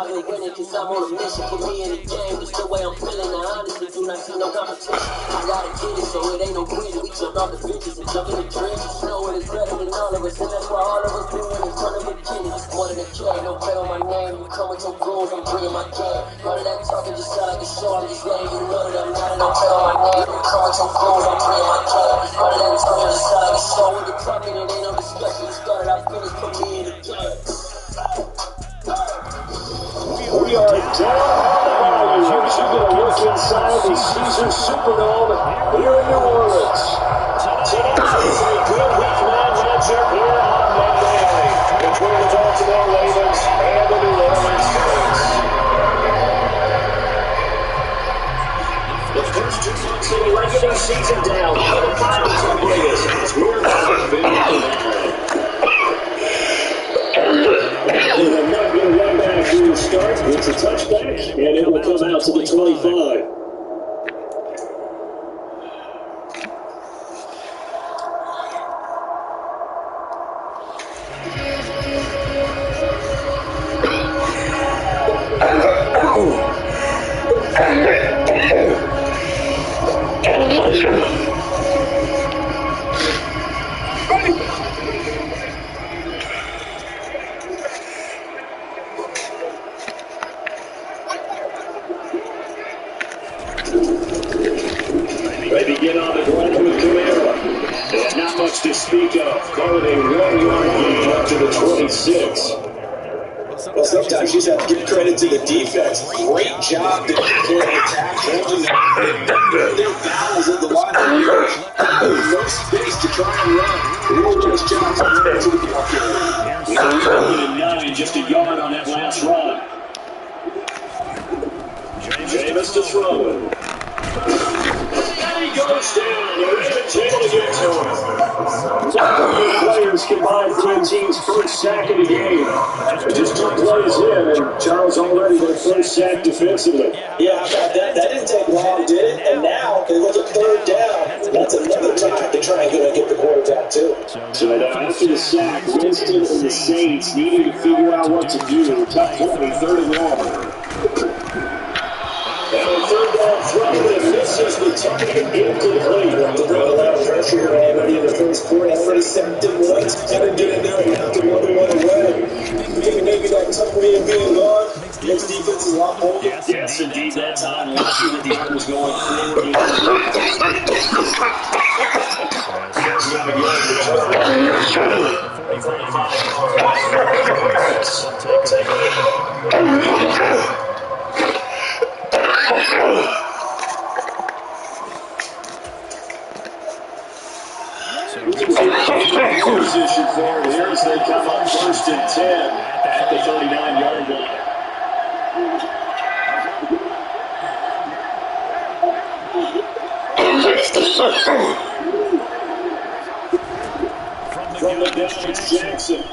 confident winning, cause I'm on a mission. For me in the game, it's the way I'm feeling. I honestly do not see no competition. I gotta get it, so it ain't no quitting. We jumped off the benches and jumped in the trenches. Know it is better than all of us, and that's why all of us been winning in front of beginnings. More than a K, no play on my name. You come with your goals, I'm bringing my game. None of that talking just sound like a show. I'm just letting you know that I'm not no play on my name. You come with your goals, I'm bringing my game. None of that talking just sound like a show. With the talking, it ain't no discussion. You started out finished, put me in the game. We are down on the volume. You get a look inside the Caesars Superdome here in New Orleans. Tonight is a good week man matchup here on Monday night between the Baltimore Ravens and the New Orleans Saints. The first 2 months of the regular season down. How the finals will bring us as we're about to finish. With a Mugler run back to start, it's a touchback, and it will come out to the 25. They begin on the ground with Kamara. And not much to speak of. Call it a 1-yard gain up to the 26. Well, sometimes you just have to give credit to the defense. Great job to clear the attack, holding their battles at the line of scrimmage. No space to try and run. Real nice job to the block. Third and 9, just a yard on that last run. Jameis to throw it. And he goes down. The Ravens able to get to him. Players combined for the team's first sack of the game. Just 2 plays in, and Charles already their first sack defensively. Yeah, how about that? That didn't take long, did it? And now it was a 3rd down. That's another time to try and get the quarterback, too. So after the sack, Winston and the Saints needed to figure out what to do. Tough play, 3rd and long. And a 3rd down throw that misses the target incomplete. To bring a lot of pressure here already in the first quarter. Already sent them once. Had to get in there and knock him 1-1 away. Maybe that tough man being gone. Next defense is a lot more. Yes, indeed, that time. Last year that the arm was going forward. Position forward here as they come up 1st and 10 at the 39-yard line. From the distance, Jackson.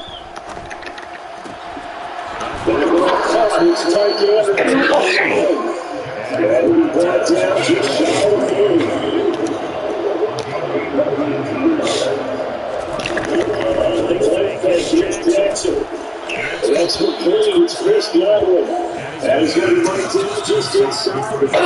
It's tight to and we brought down just shy of 30. Here's Jackson. That's complete. It's Chris Godwin. That is going to be right down just inside the 5.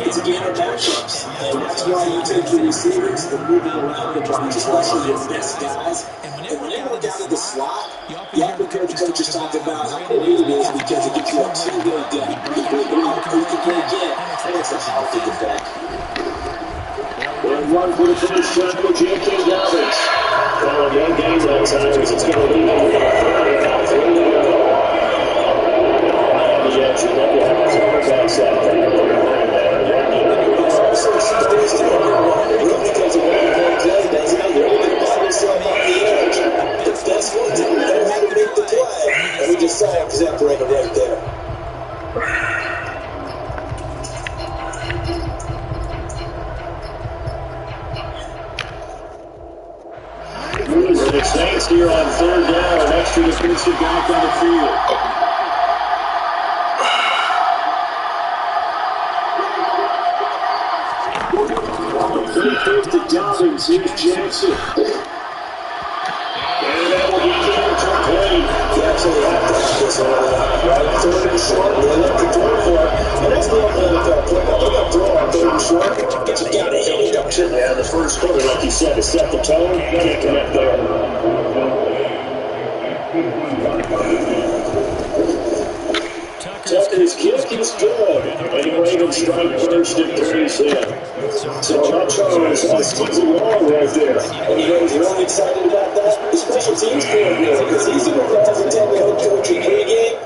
It's a game of matchups, and that's why you take the receivers, the moving around the box, especially your best guys. And when they go down to the slot, you have to heard the coaches talk about how great it is because it gets you a 2-good day. You can play out, you can play again, and it's a healthy back. And one for the first time with J.K. Dobbins. Well, no game that time as it's going to be on the 3 to go. The edge of the quarterbacks out there. Because of what he does, they're able to find themselves on the edge. The best ones don't know how to make the play. And we just saw him separate it right there. The Saints here on 3rd down, an extra defensive back on the field. To Dobbins, here's Jackson. And that will be the play. He actually had to this early on, right? Third and short, they left the door for it. And that's the old NFL playbook. They got throw on third and short, but you got to hit it, don't you? Yeah, the first quarter, like you said, to set the tone, then they connect there. Tucker's kick is good. And the Ravens strike first and carries in. So Charles, that's easy long right there. And you know he's really excited about that? The special teams coordinator, because he's the one that has to tell the head coach in pregame,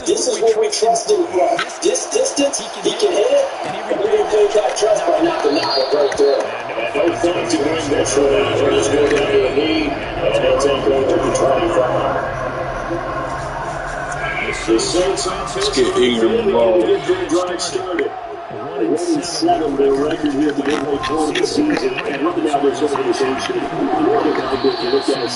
this is what we trust him from. This distance, he can hit it, and we're going to take that trust by knocking that one right there. And no fun to bring this one out. Let's go down to the lead, and they'll take over the 25. The Saints let's get Ingram involved. get their drive started. 1-7 their record here at the midway point of the season. And look at now this organization. What a guy good to look at.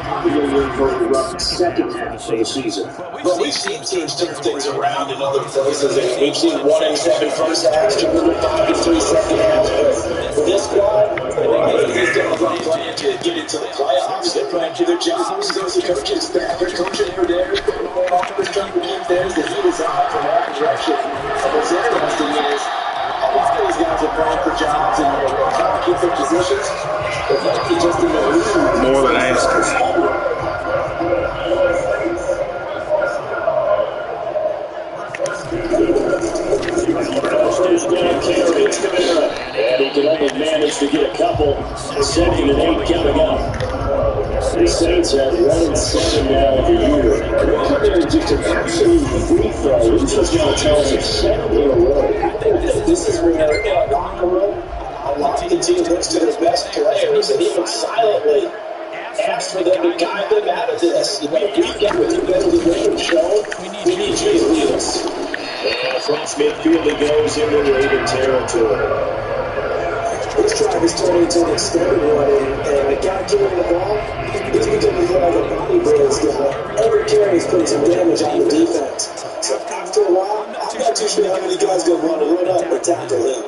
Probably in for a rough second half of the season. But we've seen teams turn things around in other places. And we've seen 1-7 first halves to 5-3 second halves. But this squad, they've got a rough plan to get into the playoffs. They're playing for their jobs. Those are coaches back. They're coaching for theirs. They're always trying to keep theirs. The heat is on from that direction. And what's interesting is a lot of these guys are playing for jobs and they're trying to keep their positions. But that's just in the league. More than answers. First down carry, it's Kamara. And he can only manage to get a couple. 2nd and 8 coming up. The Saints have 1-7 now of the year. They're just an absolute free throw. This is going to tell us it's 7 in a row. This is where on the road, a lot of the team looks to their best players and even silently asks for them to guide them out of this. You know, we've got with you better than they've shown. We need you to lead us. And across midfield it goes into Raven territory. This drive is turning into an extended one, and the guy carrying the ball, he's becoming more like a bodybuilding guy. Every carry is putting some damage on the defense. So after a while, I'm not too sure how many guys going to want to run up and tackle him.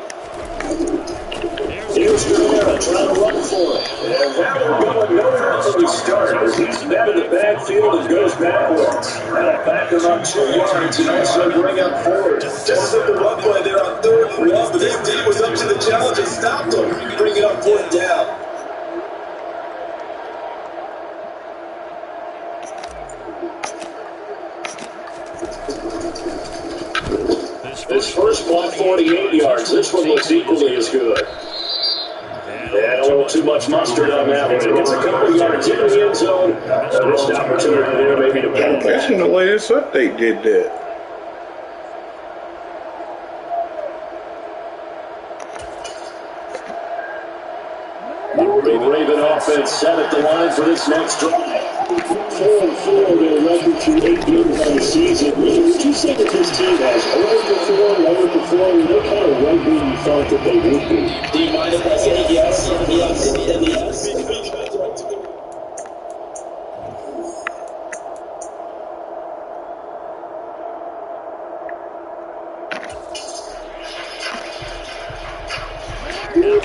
Here's Kamara trying to run for it. And now they're going nowhere from the start as he's met in the backfield and goes backwards. That'll back him up 2 yards and also bring up 4. Just like the run play there on 3rd and 1, but this team was up to the challenge and stopped him, bringing up 4th down. This first one, 48 yards. This one looks equally as good. And a little too much mustard on that one. It gets a couple yards in the end zone. Missed opportunity there maybe to pull That's back. in the latest update did that. The Raven offense set at the line for this next drive. 4-4 their record through 8 games on the season. Would you say that this team has overperformed? What kind of rugby you thought that they would be? Do you mind if I say yes, and yes?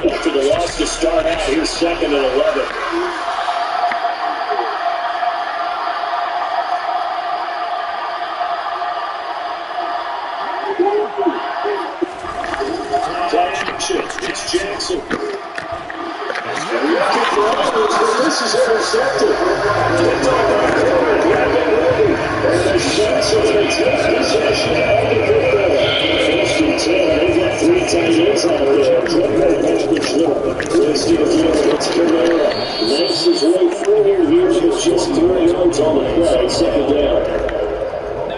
After the loss to start out, here's 2nd and 11. It's Jackson. This is intercepted. And the Saints are going to take possession of the football. 1st and 10. They've got 3 tight ends out there. Rest of the field, it's Kamara. Makes his way forward here with just 3 yards on the play. 2nd down.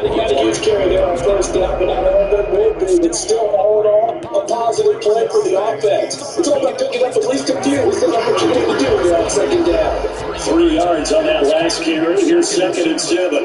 They got a huge carry there on 1st down, but I know that would be, but still all in all, a positive play for the offense. It's all about picking up at least a few. We still have what you need to do here on 2nd down. 3 yards on that last carry. Here's 2nd and 7.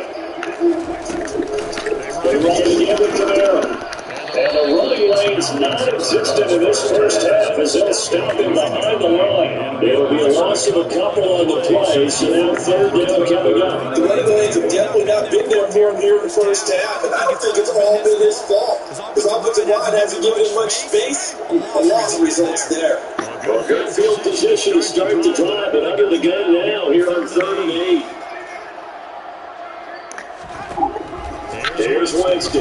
They run it again with Kamara. And the running lane's non-existent in this first half as they'll stop him behind the line. It'll be a loss of a couple on the play, so now 3rd down coming up. The running lanes have definitely not been there for him here in the first half, and I don't think it's all been his fault. His offensive line hasn't given him much space. A loss of results there. Well, good field position to start the drive, but under the gun now here on 3rd and 8. Here's Winston.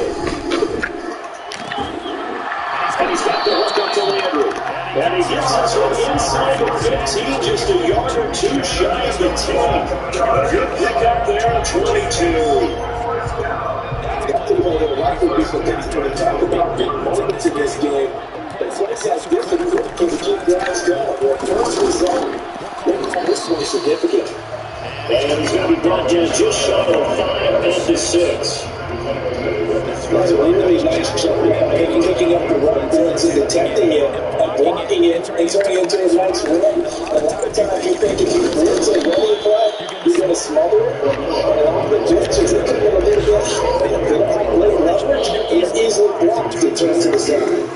And he's got the hook up to Landry. And he gets us from inside the 15, just a yard or two shy of the 10. Good pick up there on 22. There are likely people that talk about big moments in this game. It's like that's difficult to keep guys going. Their first result, this one is significant. And he's going to be brought down just shy of 5-6. That's a really nice job picking up the run blitz and detecting it and blocking it and turning it into a nice run. A lot of times you think if you blitz a running play, you're going to smother it. And off the blitz, you're looking at a little bit high leverage. It's easily blocked to turn to the side.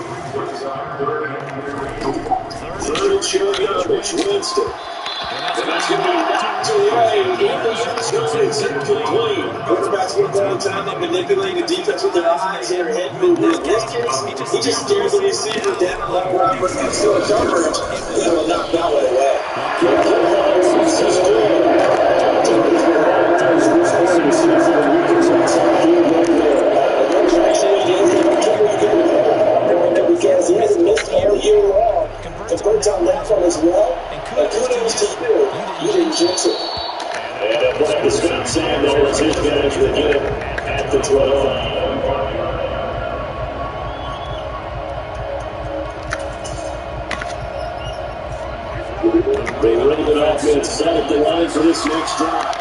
Third and short yardage, Winston. And that's going to be knocked away. In the end zone, it's incomplete. Quarterbacks get down time, they manipulate the defense with their eyes and their head movement. In this case, he just stares the receiver down like that. But it's still a coverage. He will knock that one away. Because he hasn't missed all year long. Converts on that one as well. And kudos to you. You didn't jinx it. And a play to stop Samuel as his guys will get him at the 12. They run it off and set up the line for this next drive.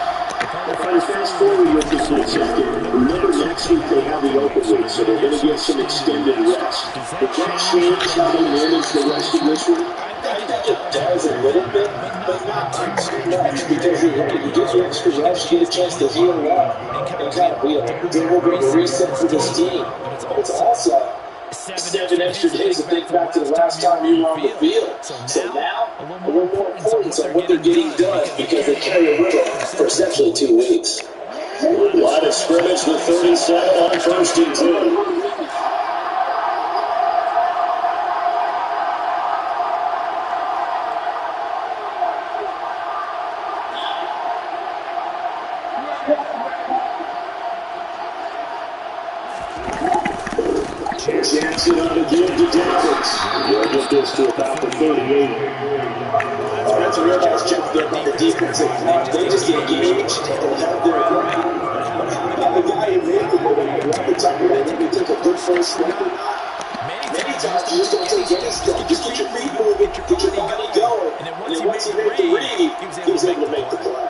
Fast forward with this for a second. Remember, next week they have the open week, so they're going to get some extended rest. Did that change how they manage the rest of this week? I think it does a little bit, but not too much, because you're right. You get the extra rest, you get a chance to heal up and kind of do a little bit of a reset for this team. It's also 7 extra days to think back to the last time you were on the field. So now, a little more importance on what they're getting done because they carry it with them for essentially 2 weeks. Line of scrimmage with 37 on 1st and 10. Jackson on the give to Davis. He'll get this to about the 38. That's a real nice job there by the defensive line. They just engaged and held their ground. The guy who made the move, right at the top of it, maybe took a good first step or not. Many times you just don't take any step. You just get your feet moving, get your body going. And then once he made the read, he was able to make the play.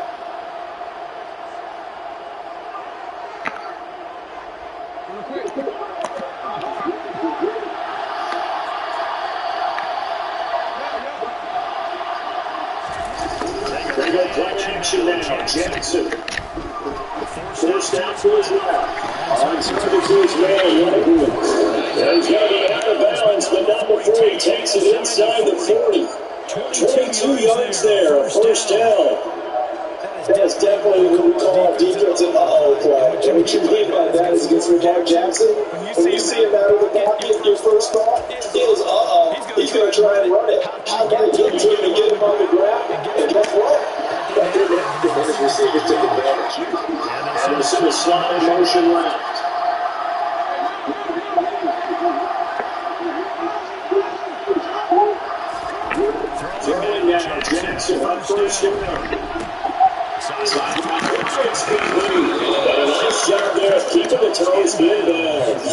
They go play action now. Jackson. First down for his left. On target to his man. He's going to be out of bounds, but not before he takes it inside the 40. 22 yards there. First down. That is definitely what we call a defensive uh-oh play. And what you mean by that is against Lamar Jackson, when you see him out of the pocket, your first thought is, uh-oh, he's going to try and run it. How can I get to him and get him on the ground? And guess what? And his receivers took advantage. And this is a slide motion left. Throwing now, Jackson on first down. It's complete. And a nice job there of keeping the toes inbounds.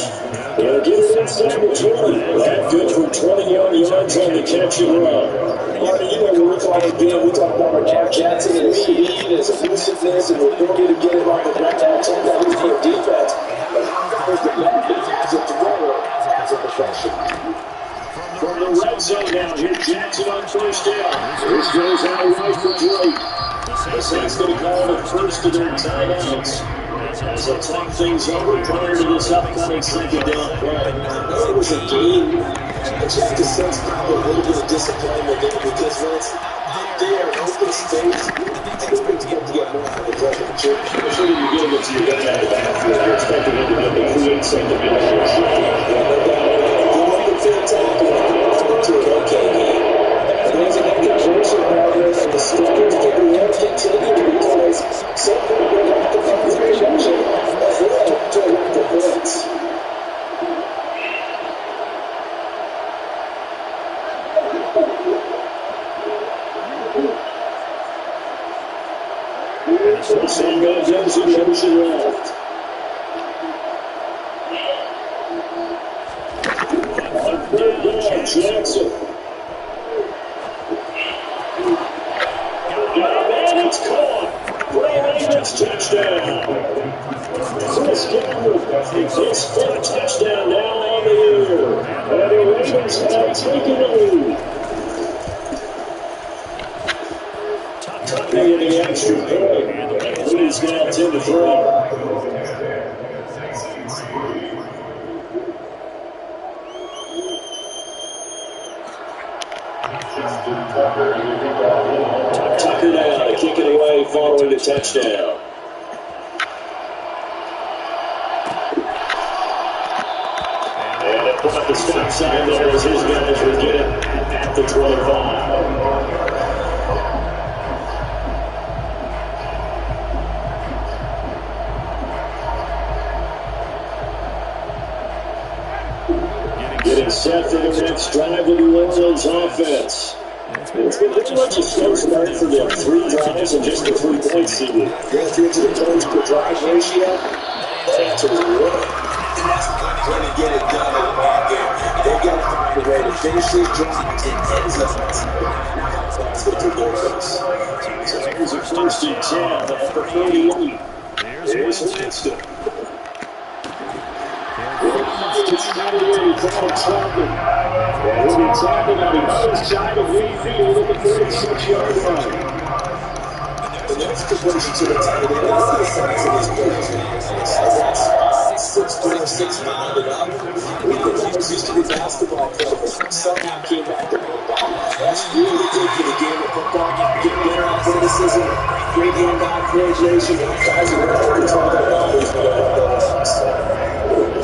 They'll get it inside the 20. That good for 21 yards on the catch and run. Marty, you know when we talk again, we talk about Lamar Jackson and his speed and his elusiveness and the ability to get him on the ground and take that lead for defense. But how does the man as a thrower, as a professional? From the red zone now, here's Jackson on first down. This goes out right for Drake. The Saints going to call it first of their timeouts as they talk things over prior to this upcoming second down play. It was a game. I just to sense probably a little bit of disappointment there because when it's out there in open space, I expect him to get more from the pressure. Especially when you get it to your guy out of the backfield, you're expecting him to be able to create something in the first shot. Good looking fit tackle to an okay game. And there's an extra progress and the Steelers can continue because some people have to find the rejection as well to Jackson. And it's caught. Ravens touchdown. Chris Godwin, his fifth touchdown now on the year. And the Ravens have taken the lead. Tucker in the extra point. Leads now 10-3. Tucker down to kick it away following the touchdown. And it put up the stop sign there as his guys would get it at the 25. Getting set for the next drive of New Orleans offense. It's been pretty much a slow start for them. 3 drives and just a 3-point CD. Going through to the points per drive ratio. That's a work. And that's going to get it done in the ball game. They've got to find a way to finish these drives in end zones. That's what they're doing. So here's a 1st and 10 at the 38. Here's Winston. It's Saturday, Donald Trump. And he'll be tapping on the other side of midfield at the 46-yard line. The next completion to the tight end is the size of his players. That's 6'4", 6'5", and up. We think players used to be basketball players. Somehow came back to football. That's really good for the game of football. Get better athleticism, great hand-eye coordination, guys who are control their bodies.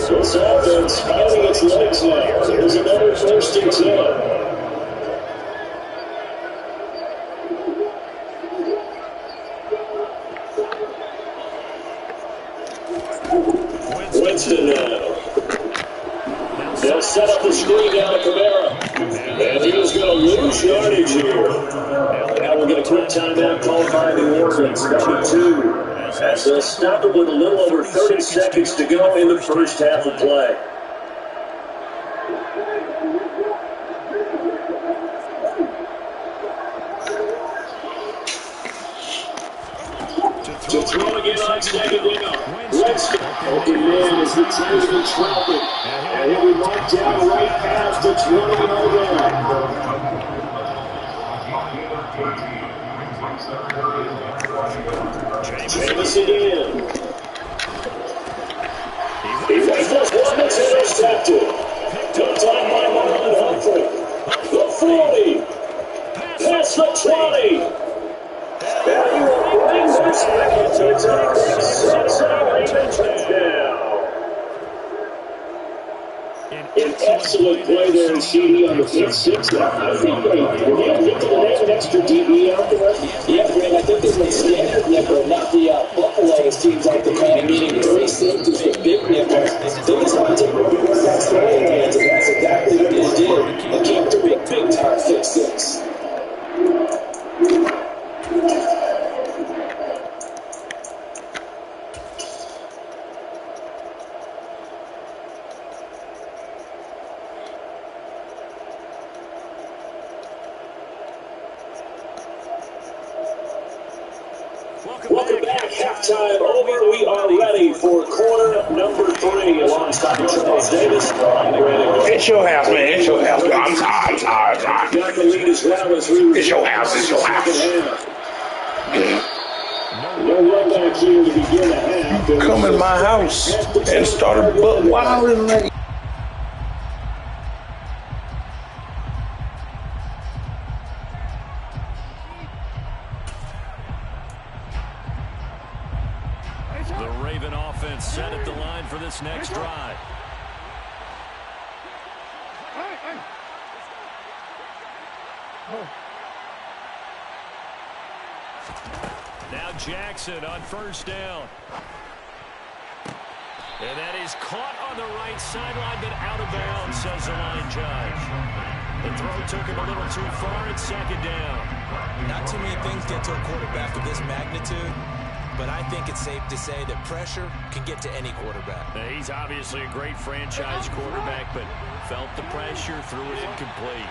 This offense finding its legs now. Here's another 1st and 10. Winston now. They'll set up the screen down to Kamara. And he's going to lose yardage here. Now we'll get a quick timeout called by New Orleans, number 2. As they'll stop it with a little over 30 seconds to go in the first half of play. To throw again on 2nd down. Winston. Open man is the tight end Troutman. And he'll be marked down right past the 20-yard line. Jameis again. He rifles one that's intercepted. Picked on by Marlon Humphrey. The 40. Past the 20. And he will bring this back into its own touchdown. An excellent play there in CD on the 5-6. I think they have an extra DB out there. Yeah, Greg, I think they went standard nickel, not the Buffaloes teams like the kind of meaning 3 safeties with big nickels. They just want to take over the quarterback's throwing hands, and that's exactly what they did. They came to big time 6-6. Welcome back. Halftime over. We are ready for quarter number 3 alongside Charles Davis. It's your house, man. It's your house. I'm sorry. Got the lead as well as we It's your house. It's your house. No run back here to begin the half. Come in my house and start a butt wild in there. The Raven offense set at the line for this next drive. Now Jackson on 1st down. And that is caught on the right sideline, but out of bounds, says the line judge. The throw took him a little too far. It's 2nd down. Not too many things get to a quarterback of this magnitude but I think it's safe to say that pressure can get to any quarterback. Now, he's obviously a great franchise quarterback, but felt the pressure, threw it incomplete.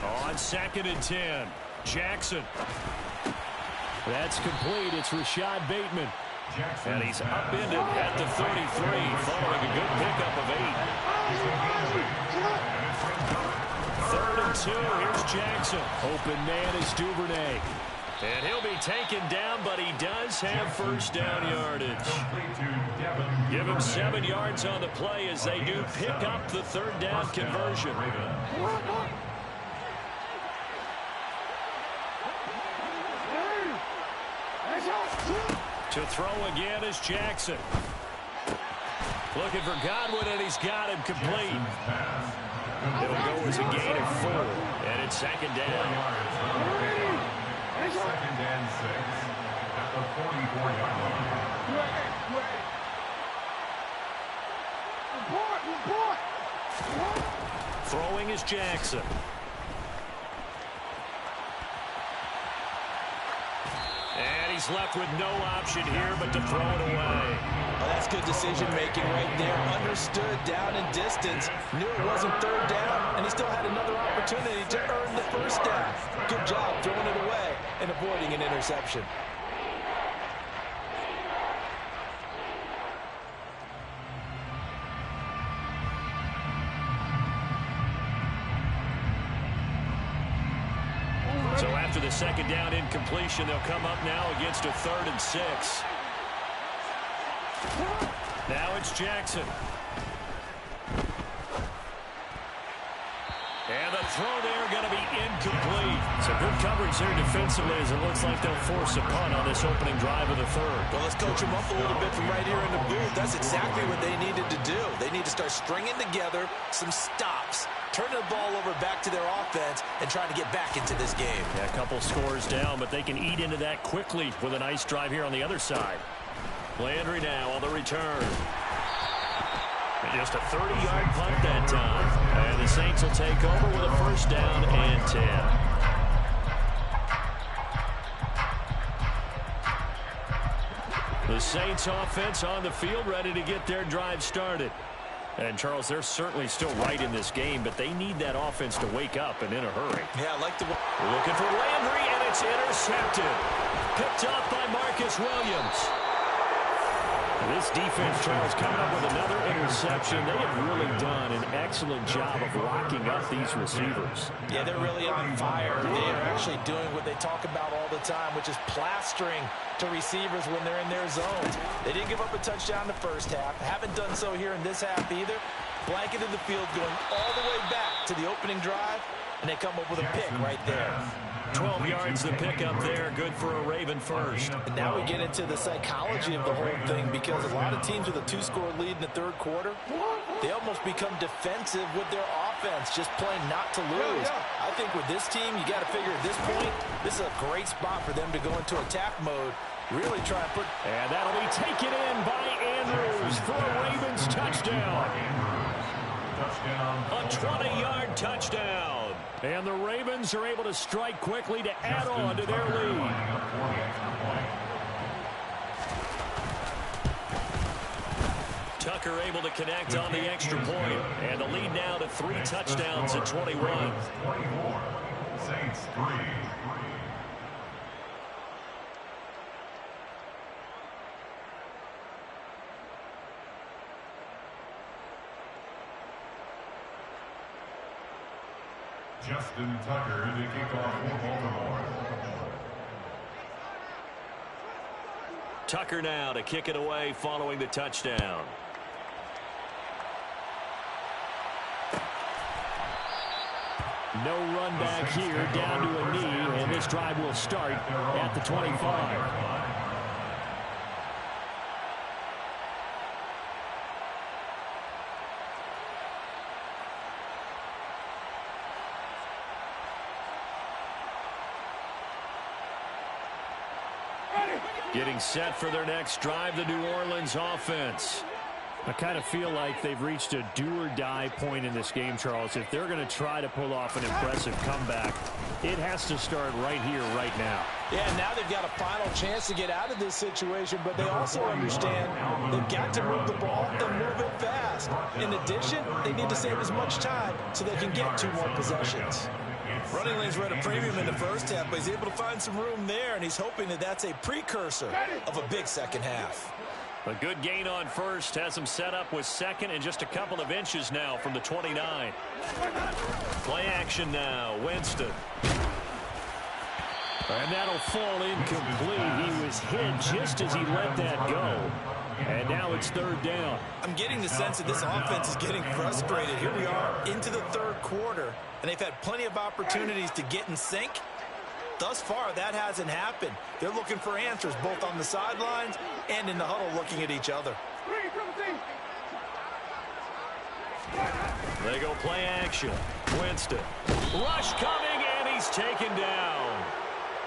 On 2nd and 10, Jackson. That's complete. It's Rashad Bateman. And he's upended at the 33, following a good pickup of 8. 3rd and 2, here's Jackson. Open man is Duvernay. And he'll be taken down, but he does have first down yardage. Give him 7 yards on the play as they do pick up the 3rd down conversion. To throw again is Jackson. Looking for Godwin, and he's got him complete. It'll go as a gain of 4, and it's 2nd down. 2nd and 6 at the 44-yard line. Throwing is Jackson. And he's left with no option here but to throw it away. Well, that's good decision-making right there. Understood down and distance. Knew it wasn't 3rd down, and he still had another opportunity to earn the first down. Good job throwing it away and avoiding an interception. So after the 2nd down incompletion, they'll come up now against a 3rd and 6. Now it's Jackson. And the throw there going to be incomplete. So good coverage there defensively as it looks like they'll force a punt on this opening drive of the 3rd. Well, let's coach them up a little bit from right here in the booth. That's exactly what they needed to do. They need to start stringing together some stops, turning the ball over back to their offense, and trying to get back into this game. Yeah, a couple scores down, but they can eat into that quickly with a nice drive here on the other side. Landry now on the return. And just a 30-yard punt that time. And the Saints will take over with a first down and 10. The Saints offense on the field ready to get their drive started. And, Charles, they're certainly still right in this game, but they need that offense to wake up and in a hurry. Yeah, I like the... Looking for Landry, and it's intercepted. Picked off by Marcus Williams. This defense, Charles, coming up with another interception. They have really done an excellent job of locking up these receivers. Yeah, they're really on fire. They are actually doing what they talk about all the time, which is plastering to receivers when they're in their zones. They didn't give up a touchdown the first half. Haven't done so here in this half either. Blanketed the field, going all the way back to the opening drive, and they come up with a pick right there. 12 yards the pickup there, good for a Raven first. And now we get into the psychology of the whole thing, because a lot of teams with a 2-score lead in the 3rd quarter, they almost become defensive with their offense, just playing not to lose. I think with this team, you got to figure at this point, this is a great spot for them to go into attack mode, really try and put... And that'll be taken in by Andrews for a Ravens touchdown. A 20-yard touchdown. And the Ravens are able to strike quickly to add on to their lead. Tucker able to connect on the extra point. And the lead now to 3 touchdowns at 21. 24, Saints 3. Justin Tucker to kick off for Baltimore. Tucker now to kick it away following the touchdown. No run back here, down to a knee, and this drive will start at the 25. Getting set for their next drive, the New Orleans offense. I kind of feel like they've reached a do-or-die point in this game, Charles. If they're going to try to pull off an impressive comeback, it has to start right here, right now. Yeah, now they've got a final chance to get out of this situation, but they also understand they've got to move the ball and move it fast. In addition, they need to save as much time so they can get 2 more possessions. Running lanes were at a premium in the first half, but he's able to find some room there, and he's hoping that that's a precursor of a big second half. A good gain on first has him set up with second and just a couple of inches now from the 29. Play action now, Winston. And that'll fall incomplete. He was hit just as he let that go. And now it's 3rd down. I'm getting the sense that this offense is getting frustrated. Here we are into the 3rd quarter, and they've had plenty of opportunities to get in sync. Thus far, that hasn't happened. They're looking for answers both on the sidelines and in the huddle looking at each other. They go play action. Winston. Rush coming, and he's taken down.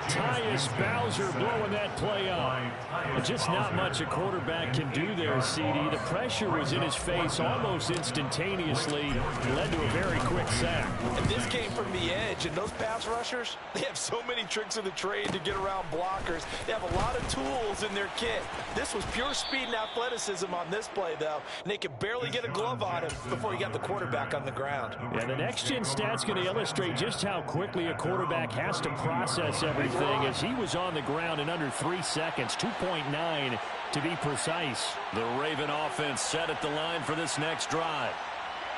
Tyus Bowser blowing that play up. Just not much a quarterback can do there, CD. The pressure was in his face almost instantaneously. Led to a very quick sack. And this came from the edge, and those pass rushers, they have so many tricks of the trade to get around blockers. They have a lot of tools in their kit. This was pure speed and athleticism on this play, though, and they could barely get a glove on him before he got the quarterback on the ground. Yeah, the next-gen stat's going to illustrate just how quickly a quarterback has to process everything, as he was on the ground in under 3 seconds, 2.9 to be precise. The Raven offense set at the line for this next drive.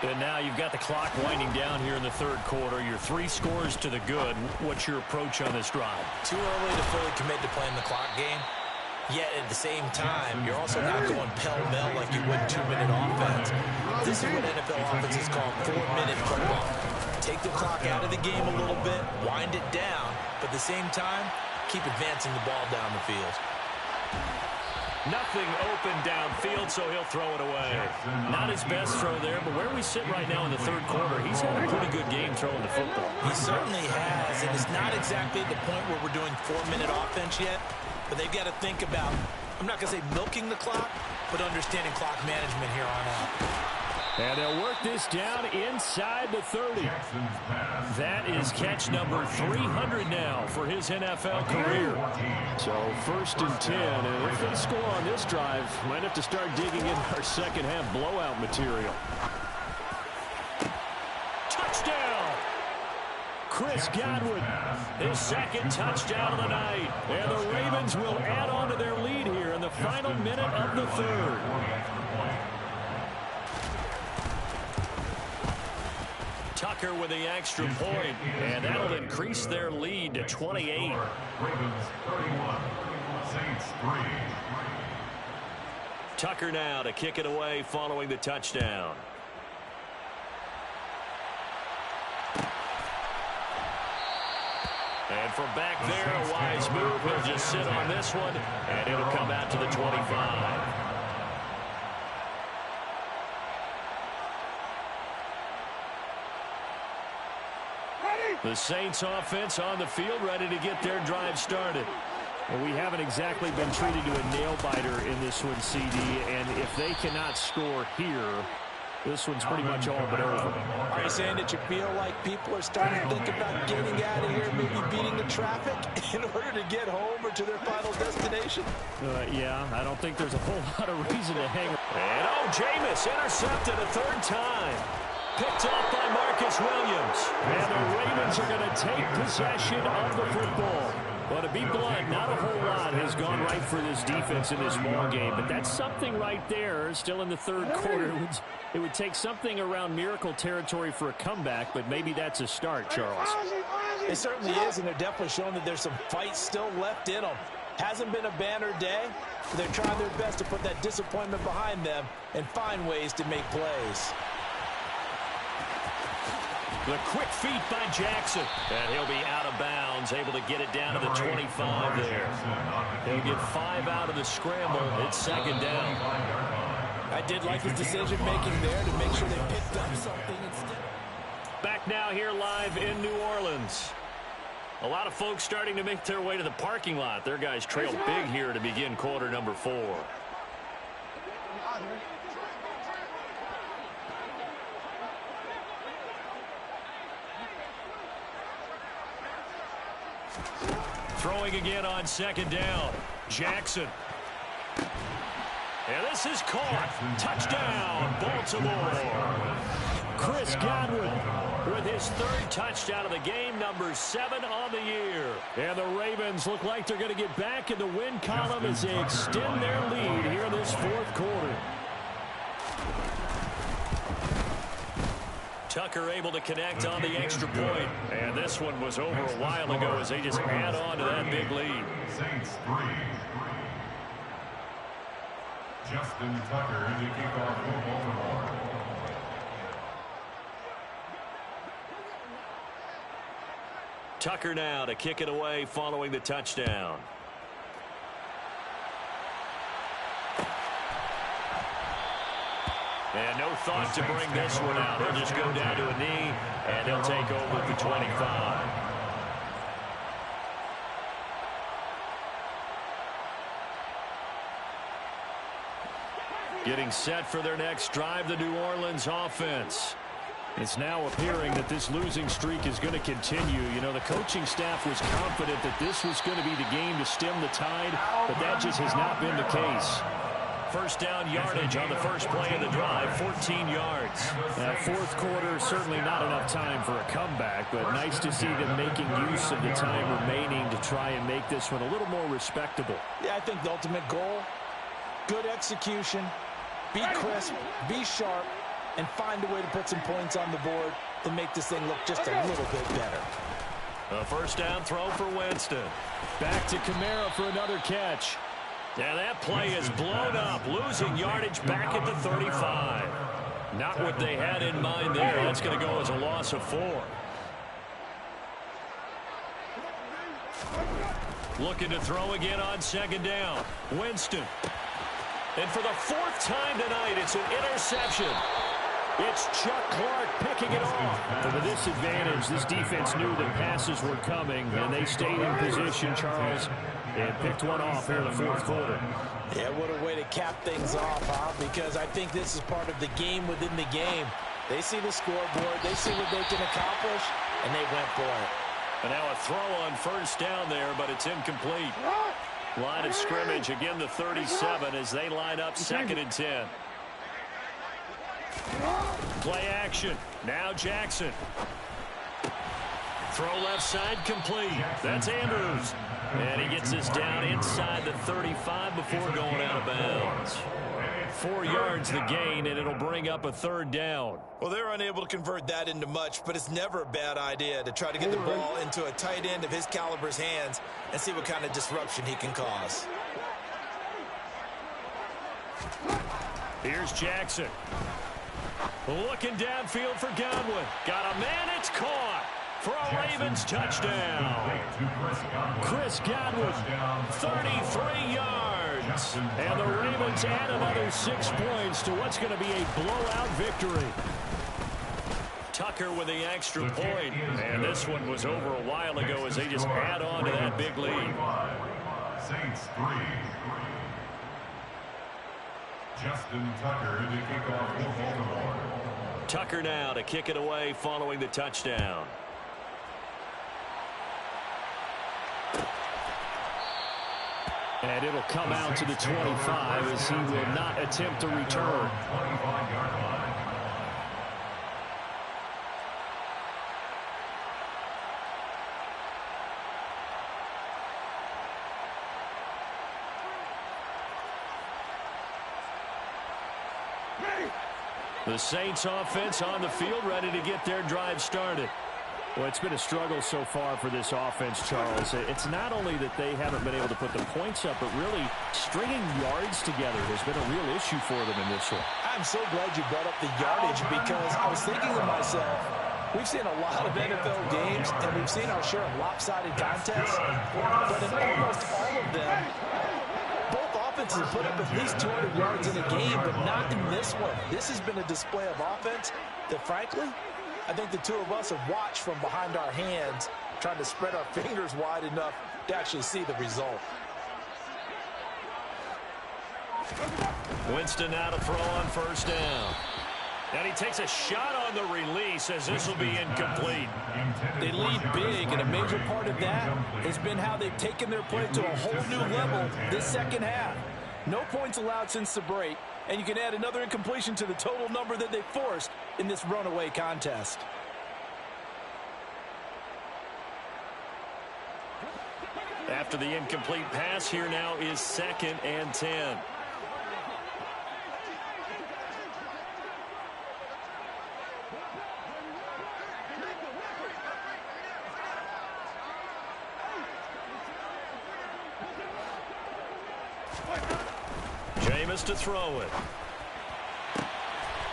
And now you've got the clock winding down here in the 3rd quarter. You're 3 scores to the good. What's your approach on this drive? Too early to fully commit to playing the clock game. Yet at the same time, you're also not going pell-mell like you would 2-minute offense. This is what NFL offenses call 4-minute football. Take the clock out of the game a little bit, wind it down, but at the same time, keep advancing the ball down the field. Nothing open downfield, so he'll throw it away. Not his best throw there, but where we sit right now in the 3rd quarter, he's had a pretty good game throwing the football. He certainly has, and it's not exactly at the point where we're doing 4-minute offense yet, but they've got to think about, I'm not going to say milking the clock, but understanding clock management here on out. And they'll work this down inside the 30. That is catch number 300 now for his NFL career. So 1st and 10. And if they score on this drive, might have to start digging in our second half blowout material. Touchdown! Chris Godwin, his 2nd touchdown of the night. And the Ravens will add on to their lead here in the final minute of the 3rd. Tucker with the extra point, and that'll increase their lead to 28. Ravens 31, Saints 3. Tucker now to kick it away following the touchdown. And from back there, a wise move. He'll just sit on this one, and it'll come out to the 25. The Saints offense on the field, ready to get their drive started. Well, we haven't exactly been treated to a nail-biter in this one, CD, and if they cannot score here, this one's pretty much all but over. Are you saying that you feel like people are starting to think about getting out of here, maybe beating the traffic in order to get home or to their final destination? Yeah, I don't think there's a whole lot of reason to hang. And Jameis intercepted a 3rd time. Picked off by Marcus Williams. And the Ravens are going to take possession of the football. Well, to be blunt, not a whole lot has gone right for this defense in this ball game, but that's something right there. Still in the 3rd quarter. It would take something around miracle territory for a comeback, but maybe that's a start, Charles. It certainly is, and they're definitely showing that there's some fight still left in them. Hasn't been a banner day, but they're trying their best to put that disappointment behind them and find ways to make plays. The quick feet by Jackson. And he'll be out of bounds, able to get it down to the 25 there. He'll get 5 out of the scramble. It's 2nd down. I did like his decision-making there to make sure they picked up something instead. Back now here live in New Orleans. A lot of folks starting to make their way to the parking lot. Their guys trail big here to begin quarter number 4. Throwing again on second down. Jackson. And this is caught. Touchdown, Baltimore. Chris Godwin with his 3rd touchdown of the game, number 7 on the year. And the Ravens look like they're going to get back in the win column as they extend their lead here in this 4th quarter. Tucker able to connect on the extra point. And this one was over a while ago as they just add on to that big lead. Saints 3. Justin Tucker to kick off for Baltimore. Tucker now to kick it away following the touchdown. And no thought to bring this one out. He'll just go down to a knee, and he'll take over at the 25. Getting set for their next drive, the New Orleans offense. It's now appearing that this losing streak is going to continue. You know, the coaching staff was confident that this was going to be the game to stem the tide, but that just has not been the case. First down yardage on the first play of the drive, 14 yards. That 4th quarter, certainly not enough time for a comeback, but nice to see them making use of the time remaining to try and make this one a little more respectable. Yeah, I think the ultimate goal, good execution, be crisp, be sharp, and find a way to put some points on the board to make this thing look just a little bit better. A first down throw for Winston. Back to Kamara for another catch. And that play is blown up, losing yardage back at the 35. Not what they had in mind there. That's going to go as a loss of 4. Looking to throw again on second down. Winston. And for the 4th time tonight, it's an interception. It's Chuck Clark picking it off. For the disadvantage, this defense knew that passes were coming, and they stayed in position, Charles, and picked one off here in the 4th quarter. Yeah, what a way to cap things off, huh? Because I think this is part of the game within the game. They see the scoreboard, they see what they can accomplish, and they went for it. And now a throw on first down there, but it's incomplete. Line of scrimmage, again the 37 as they line up 2nd and 10. Play action. Now Jackson. Throw left side complete. That's Andrews. And he gets this down inside the 35 before going out of bounds. 4 yards the gain, and it'll bring up a 3rd down. Well, they're unable to convert that into much, but it's never a bad idea to try to get the ball into a tight end of his caliber's hands and see what kind of disruption he can cause. Here's Jackson. Looking downfield for Godwin. Got a man, it's caught. For a Ravens touchdown. Chris Godwin, 33 yards. And the Ravens add another 6 points to what's going to be a blowout victory. Tucker with the extra point. And this one was over a while ago as they just add on to that big lead. Saints 3. Justin Tucker to kick off for Baltimore. Tucker now to kick it away following the touchdown. And it'll come out to the 25 as he will not attempt to return. The Saints offense on the field, ready to get their drive started. Well, it's been a struggle so far for this offense, Charles. It's not only that they haven't been able to put the points up, but really stringing yards together has been a real issue for them in this one. I'm so glad you brought up the yardage because I was thinking to myself, we've seen a lot of NFL games, and we've seen our share of lopsided contests, but in almost all of them, both offenses put up at least 200 yards in a game, but not in this one. This has been a display of offense that, frankly, I think the two of us have watched from behind our hands trying to spread our fingers wide enough to actually see the result. Winston now to throw on first down. And he takes a shot on the release as this will be incomplete. They lead big, and a major part of that has been how they've taken their play to a whole new level this second half. No points allowed since the break, and you can add another incompletion to the total number that they forced in this runaway contest. After the incomplete pass, here now is 2nd and 10. Jameis to throw it.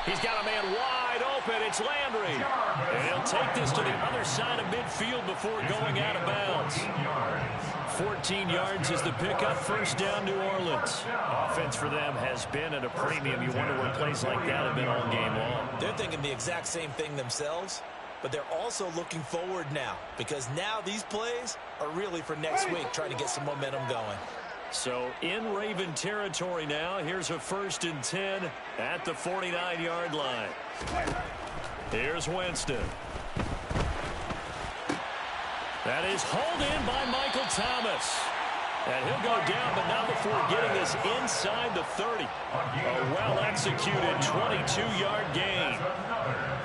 He's got a man wide open. It's Landry. And he'll take this to the other side of midfield before going out of bounds. 14 yards is the pickup. First down, New Orleans. Offense for them has been at a premium. You wonder where plays like that have been all game long. They're thinking the exact same thing themselves, but they're also looking forward now because now these plays are really for next week, trying to get some momentum going. So in Raven territory now. Here's a 1st and 10 at the 49-yard line. Here's Winston. That is hauled in by Michael Thomas. And he'll go down, but not before getting this inside the 30. A well-executed 22-yard gain.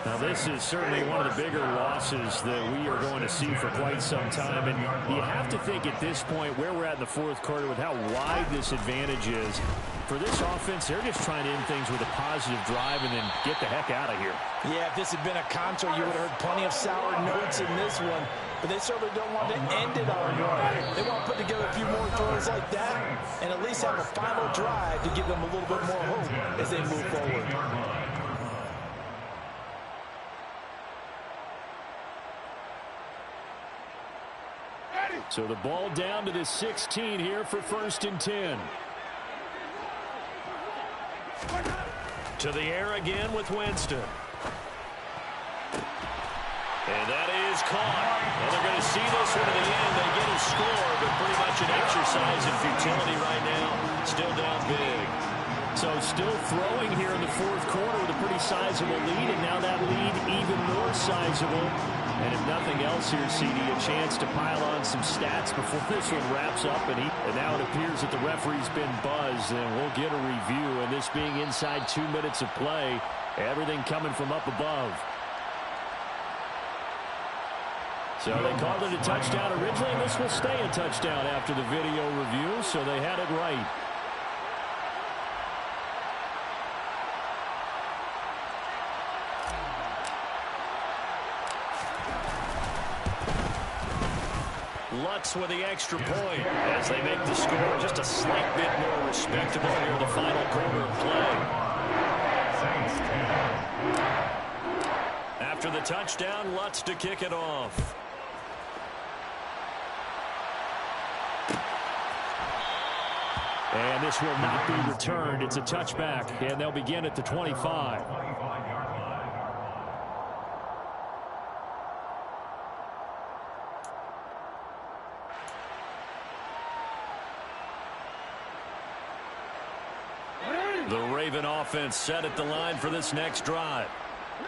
Now, this is certainly one of the bigger losses that we are going to see for quite some time. And you have to think at this point where we're at in the 4th quarter with how wide this advantage is. For this offense, they're just trying to end things with a positive drive and then get the heck out of here. Yeah, if this had been a contra, you would have heard plenty of sour notes in this one. But they certainly don't want to end it on a run. They want to put together a few more throws like that and at least have a final drive to give them a little bit more hope as they move forward. So the ball down to the 16 here for 1st and 10. To the air again with Winston. And that is caught. And they're going to see this one to the end. They get a score, but pretty much an exercise in futility right now. Still down big. So still throwing here in the 4th quarter with a pretty sizable lead, and now that lead even more sizable. And if nothing else here, CD, a chance to pile on some stats before this one wraps up. And now it appears that the referee's been buzzed, and we'll get a review. And this being inside 2 minutes of play, everything coming from up above. So they called it a touchdown originally, and this will stay a touchdown after the video review, so they had it right. Lutz with the extra point as they make the score just a slight bit more respectable here in the final quarter of play. After the touchdown, Lutz to kick it off. And this will not be returned. It's a touchback, and they'll begin at the 25. The Raven offense set at the line for this next drive.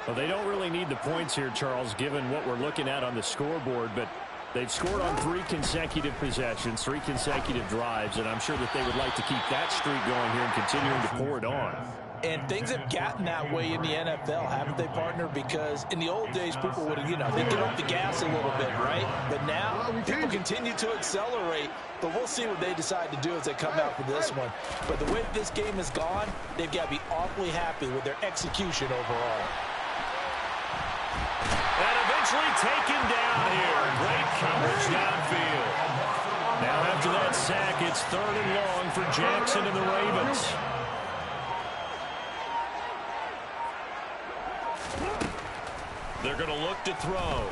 Well, they don't really need the points here, Charles, given what we're looking at on the scoreboard, but they've scored on 3 consecutive possessions, 3 consecutive drives, and I'm sure that they would like to keep that streak going here and continuing to pour it on. And things have gotten that way in the NFL, haven't they, partner? Because in the old days, people would, they get off the gas a little bit, right? But now, people continue to accelerate. But we'll see what they decide to do as they come out for this one. But the way that this game has gone, they've got to be awfully happy with their execution overall. And eventually taken down here. Great coverage downfield. Now after that sack, it's 3rd and long for Jackson and the Ravens. They're going to look to throw.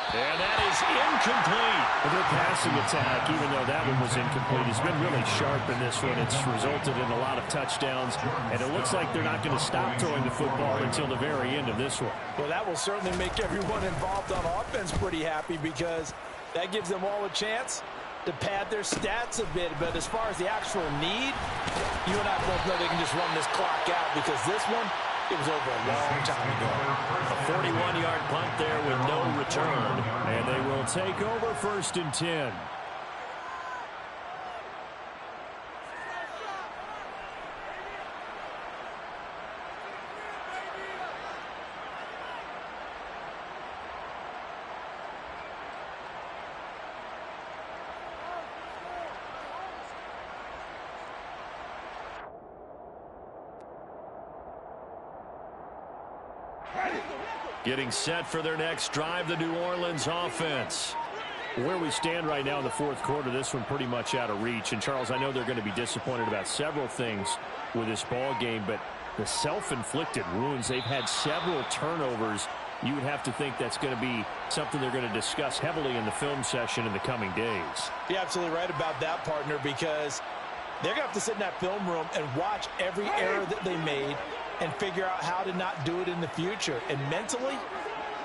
And that is incomplete. Their passing attack, even though that one was incomplete, has been really sharp in this one. It's resulted in a lot of touchdowns, and it looks like they're not going to stop throwing the football until the very end of this one. Well, that will certainly make everyone involved on offense pretty happy because that gives them all a chance to pad their stats a bit. But as far as the actual need, you and I both know they can just run this clock out because this one, it was over a long time ago. A 41-yard punt there with no return. And they will take over 1st and 10. Getting set for their next drive, the New Orleans offense. Where we stand right now in the 4th quarter, this one pretty much out of reach. And, Charles, I know they're going to be disappointed about several things with this ball game, but the self-inflicted wounds, they've had several turnovers. You would have to think that's going to be something they're going to discuss heavily in the film session in the coming days. You're absolutely right about that, partner, because they're going to have to sit in that film room and watch every error that they made and figure out how to not do it in the future. And mentally,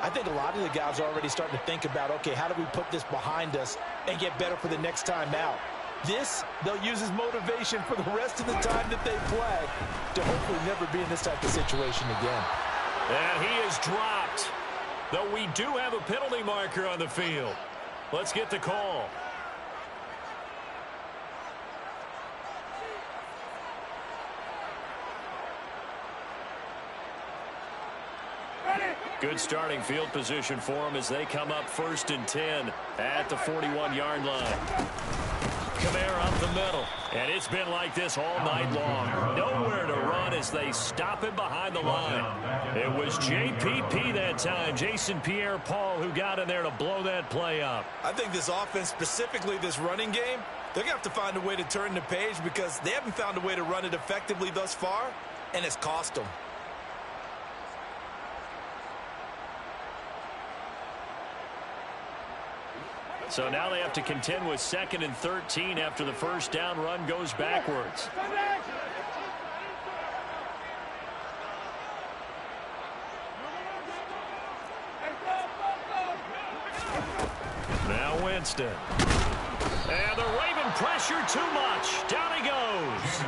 I think a lot of the guys are already starting to think about, okay, how do we put this behind us and get better for the next time out? This, they'll use as motivation for the rest of the time that they play to hopefully never be in this type of situation again. And he is dropped, though we do have a penalty marker on the field. Let's get the call. Good starting field position for them as they come up 1st and 10 at the 41-yard line. Kamara up the middle, and it's been like this all night long. Nowhere to run as they stop him behind the line. It was JPP that time, Jason Pierre-Paul, who got in there to blow that play up. I think this offense, specifically this running game, they're going to have to find a way to turn the page because they haven't found a way to run it effectively thus far, and it's cost them. So now they have to contend with 2nd and 13 after the first down run goes backwards. Now Winston. And they're waving pressure too much. Down he goes.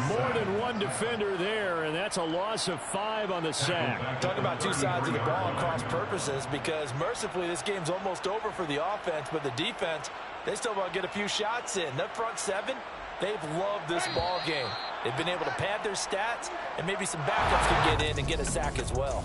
More than one defender there, and that's a loss of 5 on the sack. Talk about two sides of the ball and cross purposes, because mercifully this game's almost over for the offense, but the defense, they still want to get a few shots in. That front 7, they've loved this ball game. They've been able to pad their stats, and maybe some backups can get in and get a sack as well.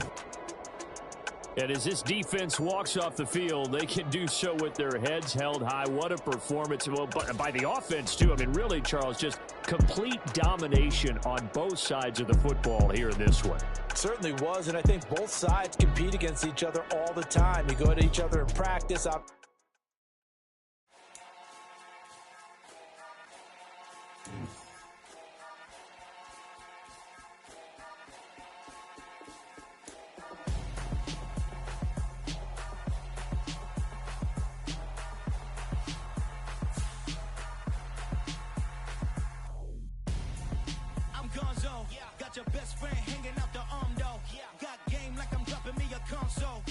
And as this defense walks off the field, they can do so with their heads held high. What a performance. Well, by the offense, too. I mean, really, Charles, just complete domination on both sides of the football here in this one. Certainly was, and I think both sides compete against each other all the time. You go at each other in practice. Got your best friend hanging out the arm though. Got game like I'm dropping me a console.